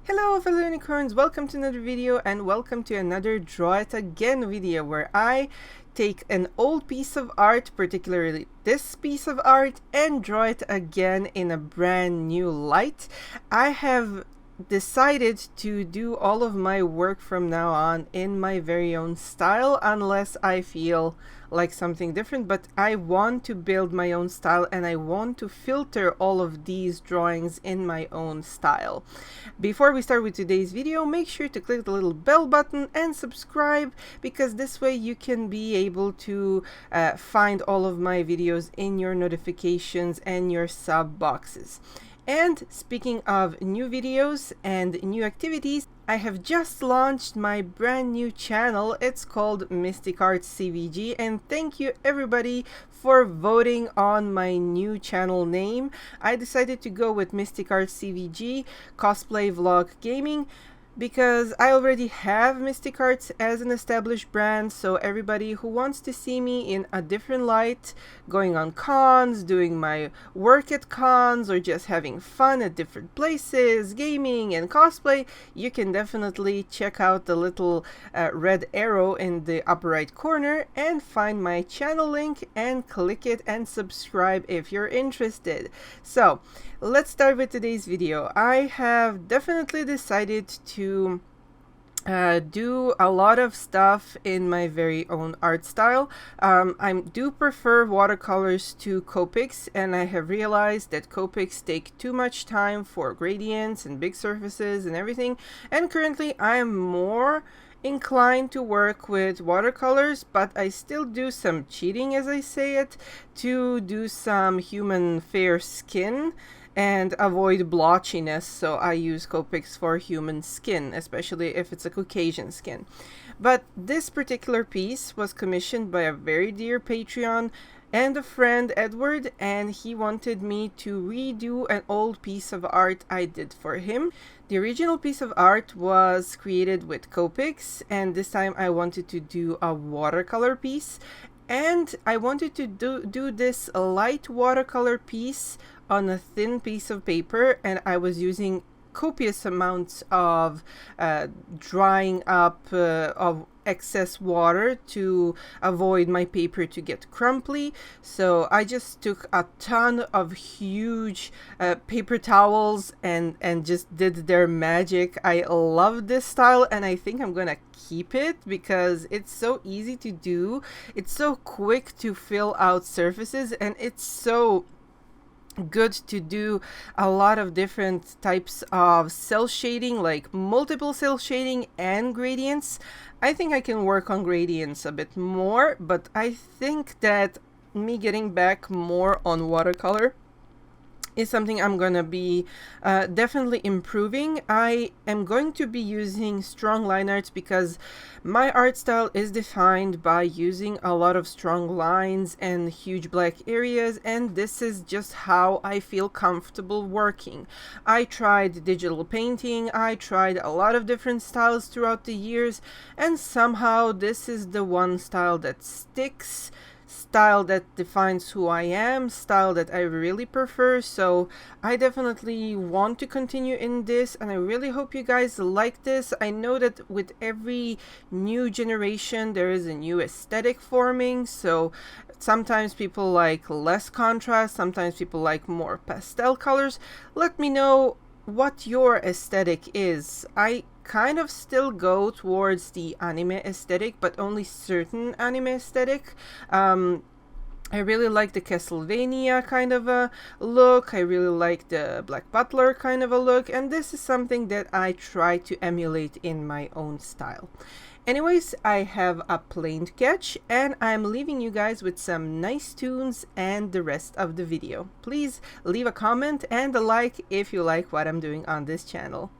Hello fellow unicorns, welcome to another video and welcome to another Draw It Again video where I take an old piece of art, particularly this piece of art, and draw it again in a brand new light. I have decided to do all of my work from now on in my very own style unless I feel like something different, but I want to build my own style and I want to filter all of these drawings in my own style. Before we start with today's video, make sure to click the little bell button and subscribe, because this way you can be able to find all of my videos in your notifications and your sub boxes. And speaking of new videos and new activities, I have just launched my brand new channel. It's called Mistiqarts CVG, and thank you everybody for voting on my new channel name. I decided to go with Mistiqarts CVG, Cosplay Vlog Gaming, because I already have Mistiqarts as an established brand, so everybody who wants to see me in a different light, going on cons, doing my work at cons, or just having fun at different places, gaming and cosplay, you can definitely check out the little red arrow in the upper right corner and find my channel link and click it and subscribe if you're interested. So let's start with today's video. I have definitely decided to do a lot of stuff in my very own art style. I do prefer watercolors to Copics, and I have realized that Copics take too much time for gradients and big surfaces and everything, and currently I am more inclined to work with watercolors, but I still do some cheating, as I say it, to do some human fair skin and avoid blotchiness, so I use Copics for human skin, especially if it's a Caucasian skin. But this particular piece was commissioned by a very dear Patreon and a friend, Edward, and he wanted me to redo an old piece of art I did for him. The original piece of art was created with Copics, and this time I wanted to do a watercolor piece, and I wanted to do this light watercolor piece on a thin piece of paper, and I was using copious amounts of drying up of excess water to avoid my paper to get crumbly. So I just took a ton of huge paper towels and just did their magic. I love this style and I think I'm gonna keep it because it's so easy to do, it's so quick to fill out surfaces, and it's so good to do a lot of different types of cell shading, like multiple cell shading and gradients. I think I can work on gradients a bit more, but I think that me getting back more on watercolor is something I'm gonna be definitely improving. I am going to be using strong line arts because my art style is defined by using a lot of strong lines and huge black areas, and this is just how I feel comfortable working. I tried digital painting, I tried a lot of different styles throughout the years, and somehow this is the one style that sticks, style that defines who I am, style that I really prefer. So I definitely want to continue in this, and I really hope you guys like this. I know that with every new generation there is a new aesthetic forming, so sometimes people like less contrast, sometimes people like more pastel colors. Let me know what your aesthetic is. I kind of still go towards the anime aesthetic, but only certain anime aesthetic. I really like the Castlevania kind of a look. I really like the Black Butler kind of a look, and this is something that I try to emulate in my own style. Anyways, I have a plane to catch, and I'm leaving you guys with some nice tunes and the rest of the video. Please leave a comment and a like if you like what I'm doing on this channel.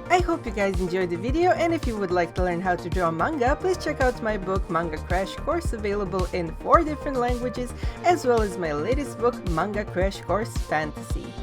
I hope you guys enjoyed the video, and if you would like to learn how to draw manga, please check out my book Manga Crash Course, available in 4 different languages, as well as my latest book Manga Crash Course Fantasy.